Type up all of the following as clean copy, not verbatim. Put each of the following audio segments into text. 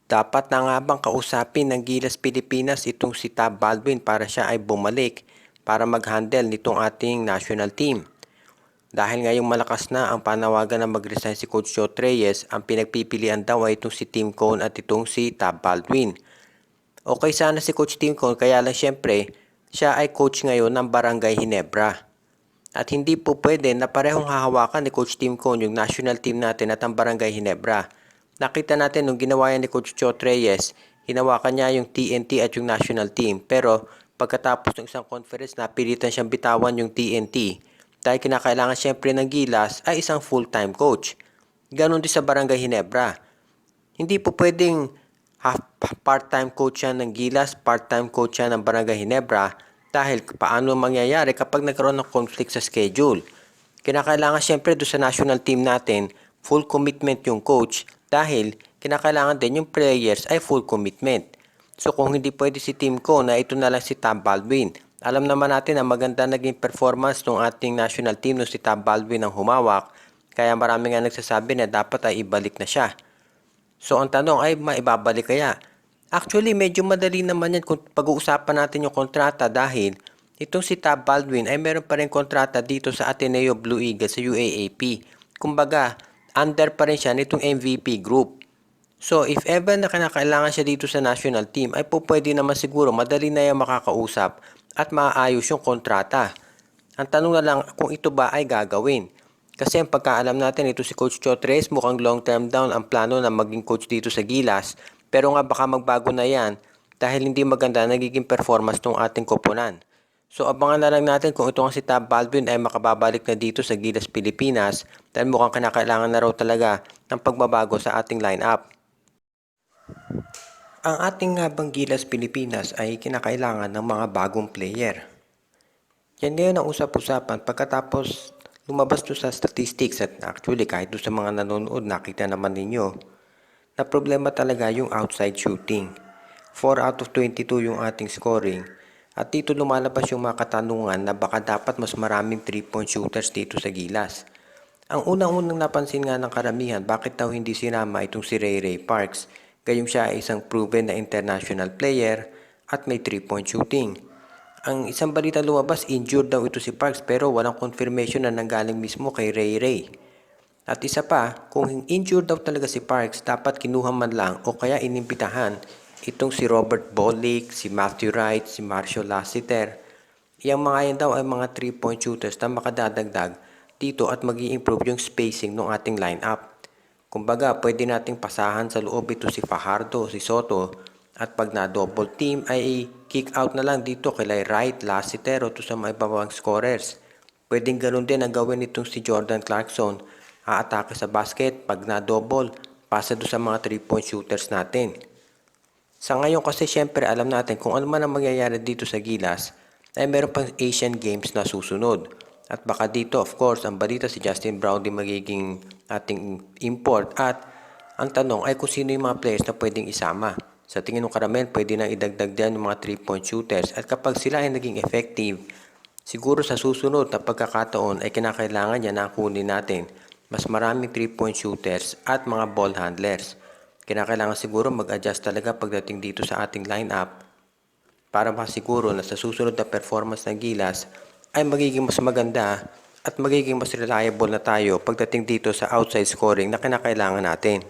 Dapat na nga bang kausapin ng Gilas Pilipinas itong si Tab Baldwin para siya ay bumalik para mag-handle nitong ating national team? Dahil ngayong malakas na ang panawagan na mag-resign si Coach Joe Reyes, ang pinagpipilian daw ay itong si Tim Cone at itong si Tab Baldwin. Okay sana si Coach Tim Cone, kaya lang syempre siya ay coach ngayon ng Barangay Ginebra. At hindi po pwede na parehong hahawakan ni Coach Tim Cone yung national team natin at ang Barangay Ginebra. Nakita natin nung ginawa yan ni Coach Joe Reyes, hinawakan niya yung TNT at yung national team. Pero pagkatapos ng isang conference, napilitan siyang bitawan yung TNT. Dahil kinakailangan syempre ng Gilas ay isang full-time coach. Ganon din sa Barangay Ginebra. Hindi po pwedeng part-time coach yan ng Gilas, part-time coach yan ng Barangay Ginebra. Dahil paano mangyayari kapag nagkaroon ng conflict sa schedule? Kinakailangan syempre doon sa national team natin, full commitment yung coach dahil kinakailangan din yung players ay full commitment. So kung hindi pwede si team ko na ito na lang si Tab Baldwin, alam naman natin na maganda naging performance ng ating national team nung si Tab Baldwin ang humawak, kaya marami nga nagsasabi na dapat ay ibalik na siya. So ang tanong ay maibabalik kaya? Actually, medyo madali naman yan kung pag-uusapan natin yung kontrata dahil itong si Tab Baldwin ay meron pa rin kontrata dito sa Ateneo Blue Eagles sa UAAP. Kumbaga, under pa rin siya nitong MVP group. So, if ever na kinakailangan siya dito sa national team, ay po pwede naman siguro madali na yung makakausap at maayos yung kontrata. Ang tanong na lang kung ito ba ay gagawin. Kasi ang pagkaalam natin, ito si Coach Chotres, mukhang long term down ang plano na maging coach dito sa Gilas. Pero nga baka magbago na yan dahil hindi maganda nagiging performance ng ating koponan. So abangan na lang natin kung ito nga si Tab Baldwin ay makababalik na dito sa Gilas Pilipinas dahil mukhang kinakailangan na raw talaga ng pagbabago sa ating lineup. Ang ating habang Gilas Pilipinas ay kinakailangan ng mga bagong player. Yan ngayon ang usap-usapan pagkatapos lumabas to sa statistics at actually kahit doon sa mga nanonood nakita naman ninyo na problema talaga yung outside shooting. 4 out of 22 yung ating scoring. At dito lumalabas yung mga katanungan na baka dapat mas maraming 3-point shooters dito sa Gilas. Ang unang-unang napansin nga ng karamihan, bakit daw hindi sinama itong si Ray Ray Parks? Gayong siya ay isang proven na international player at may 3-point shooting. Ang isang balita lumabas, injured daw ito si Parks pero walang confirmation na nanggaling mismo kay Ray Ray. At isa pa, kung injured daw talaga si Parks, dapat kinuha man lang o kaya inimbitahan itong si Robert Bolick, si Matthew Wright, si Marshall Lassiter. Yang mga yan daw ay mga 3-point shooters na makadadagdag dito at mag-i-improve yung spacing ng ating lineup. Kumbaga, pwede nating pasahan sa loob ito si Fajardo, si Soto, at pag na-double team ay kick out na lang dito kay Wright, Lassiter o to sa mga ibang scorers. Pwedeng ganoon din ang gawin itong si Jordan Clarkson, aatake sa basket, pag na-double, pasa doon sa mga 3-point shooters natin. Sa ngayon kasi syempre alam natin kung ano man ang mangyayari dito sa Gilas, ay meron pang Asian Games na susunod. At baka dito of course ang balita si Justin Brown din magiging ating import at ang tanong ay kung sino yung mga players na pwedeng isama. Sa tingin ng karamihan pwede nang idagdag din yung mga 3-point shooters at kapag sila ay naging effective, siguro sa susunod na pagkakataon ay kinakailangan niya na kunin natin mas maraming 3-point shooters at mga ball handlers. Kinakailangan siguro mag-adjust talaga pagdating dito sa ating lineup para masiguro na sa susunod na performance ng Gilas ay magiging mas maganda at magiging mas reliable na tayo pagdating dito sa outside scoring na kinakailangan natin.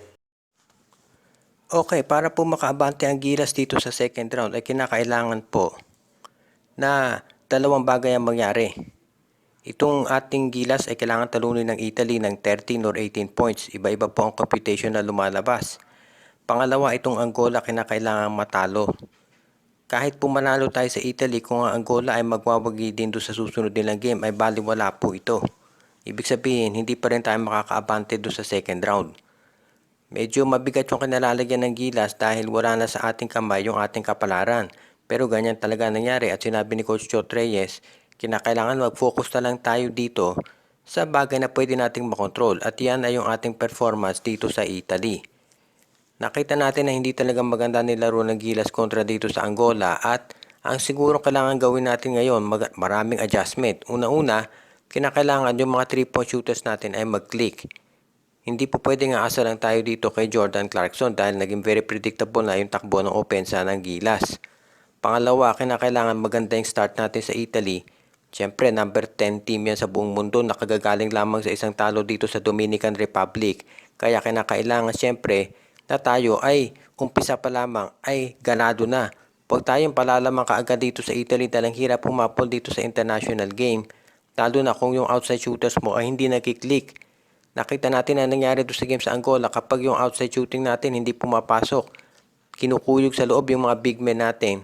Okay, para po makaabante ang Gilas dito sa second round ay kinakailangan po na dalawang bagay ang mangyari. Itong ating Gilas ay kailangan talunin ng Italy ng 13 or 18 points. Iba-iba po ang computation na lumalabas. Pangalawa, itong Angola kinakailangan matalo. Kahit po manalo tayo sa Italy, kung ang Angola ay magwawagi din doon sa susunod nilang game, ay baliwala po ito. Ibig sabihin, hindi pa rin tayo makakaabante doon sa second round. Medyo mabigat yung kinalalagyan ng Gilas dahil wala na sa ating kamay yung ating kapalaran. Pero ganyan talaga nangyari at sinabi ni Coach Joe Reyes, kinakailangan mag-focus na lang tayo dito sa bagay na pwede nating makontrol at yan ay yung ating performance dito sa Italy. Nakita natin na hindi talaga maganda nilaro ng Gilas kontra dito sa Angola at ang siguro kailangan gawin natin ngayon maraming adjustment. Una-una, kinakailangan yung mga 3-point shooters natin ay mag-click. Hindi po pwedeng aasa lang tayo dito kay Jordan Clarkson dahil naging very predictable na yung takbo ng opensa ng Gilas. Pangalawa, kinakailangan maganda yung start natin sa Italy. Siyempre, number 10 team yan sa buong mundo, nakagagaling lamang sa isang talo dito sa Dominican Republic. Kaya kinakailangan siyempre na tayo ay umpisa pa lamang ay ganado na. Huwag tayong palalamang kaagad dito sa Italy dahil ang hirap humapol dito sa international game. Lalo na kung yung outside shooters mo ay hindi nagkiklik. Nakita natin na nangyari doon sa game sa Angola kapag yung outside shooting natin hindi pumapasok. Kinukuyog sa loob yung mga big men natin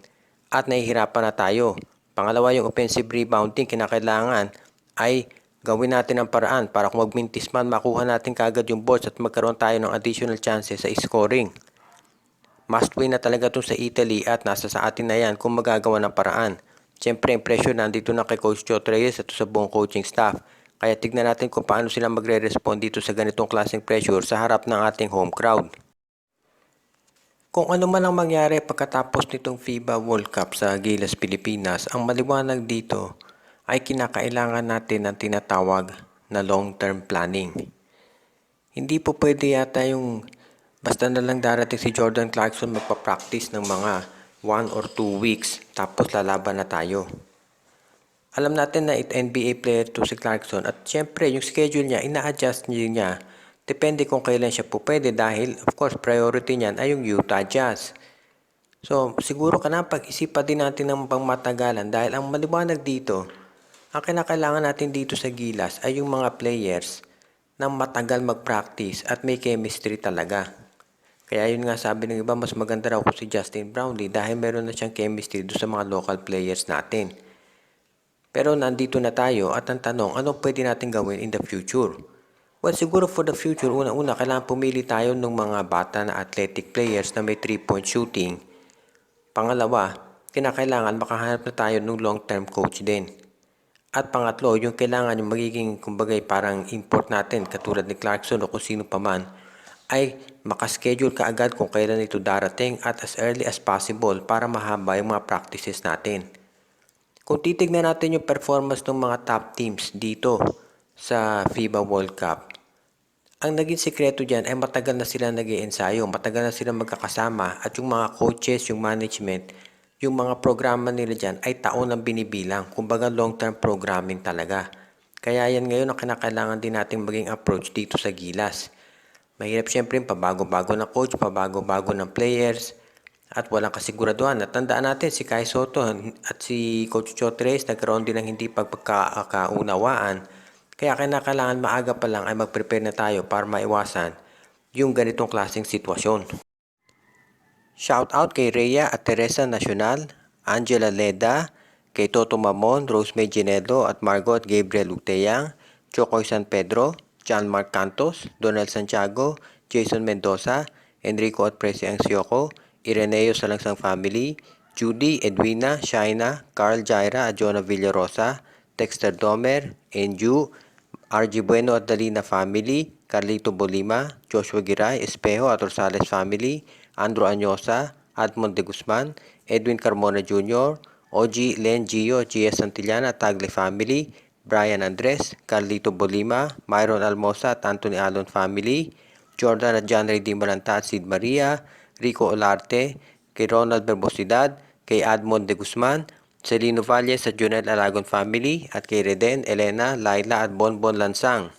at nahihirapan na tayo. Pangalawa, yung offensive rebounding, kinakailangan ay gawin natin ang paraan para kung magmintis man, makuha natin kagad yung boards at magkaroon tayo ng additional chances sa scoring. Must win na talaga ito sa Italy at nasa sa atin na yan kung magagawa ng paraan. Siyempre, yung pressure nandito na kay Coach Chot Reyes at sa buong coaching staff. Kaya tignan natin kung paano sila magre-respond dito sa ganitong klaseng pressure sa harap ng ating home crowd. Kung ano man ang mangyari pagkatapos nitong FIBA World Cup sa Gilas, Pilipinas, ang maliwanag dito ay kinakailangan natin ang tinatawag na long-term planning. Hindi po pwede yata yung basta na lang darating si Jordan Clarkson magpa-practice ng mga 1 or 2 weeks tapos lalaban na tayo. Alam natin na NBA player to si Clarkson at syempre yung schedule niya, ina-adjust niya. Depende kung kailan siya po pwede dahil of course priority niyan ay yung Utah Jazz. So siguro pag-isipan din natin ng pangmatagalan dahil ang maliwanag dito, ang kinakailangan natin dito sa Gilas ay yung mga players na matagal mag-practice at may chemistry talaga. Kaya yun nga sabi ng iba, mas maganda raw ko si Justin Brownlee dahil meron na siyang chemistry doon sa mga local players natin. Pero nandito na tayo at ang tanong, anong pwede natin gawin in the future? Well, siguro for the future, una-una, kailangan pumili tayo ng mga bata na athletic players na may 3-point shooting. Pangalawa, kinakailangan makahanap na tayo ng long-term coach din. At pangatlo, yung kailangan yung magiging, kumbagay, parang import natin, katulad ni Clarkson o kung sino pa man, ay makaschedule ka agad kung kailan ito darating at as early as possible para mahaba yung mga practices natin. Kung titignan natin yung performance ng mga top teams dito sa FIBA World Cup, ang naging sekreto dyan ay matagal na sila nag-iensayo, matagal na sila magkakasama at yung mga coaches, yung management, yung mga programa nila dyan ay taon ang binibilang, kumbaga long-term programming talaga. Kaya yan ngayon ang kinakailangan din natin maging approach dito sa Gilas. Mahirap syempre pabago-bago na coach, pabago-bago ng players, at walang kasiguraduhan. At tandaan natin si Kai Soto at si Coach Chot Reyes nagkaroon din ng hindi pagkakaunawaan. Kaya kailangan maaga pa lang ay mag-prepare na tayo para maiwasan yung ganitong klaseng sitwasyon. Shout out kay Rhea at Teresa Nacional, Angela Leda, kay Toto Mamon, Rosemary Ginedo at Margot Gabriel Uteyang, Chokoy San Pedro, John Mark Cantos, Donald Santiago, Jason Mendoza, Enrico at Presi Angsioco, Ireneo Salangsang Family, Judy, Edwina, Shaina, Carl Jaira at Jonah Villarosa, Dexter Domer, Enju, RG Bueno at Dalina Family, Carlito Bolima, Joshua Giray, Espejo at Rosales Family, Andrew Anyosa, Admond de Guzman, Edwin Carmona Jr., OG Len Gio, G.S. Santillana at Tagle Family, Brian Andres, Carlito Bolima, Myron Almosa at Anthony Alon Family, Jordan at John Ray Di Malanta at Sid Maria, Rico Olarte, kay Ronald Berbosidad, kay Admond de Guzman, Celino Valles at Junel Alagon Family, at kay Reden, Elena, Laila at Bonbon Lansang.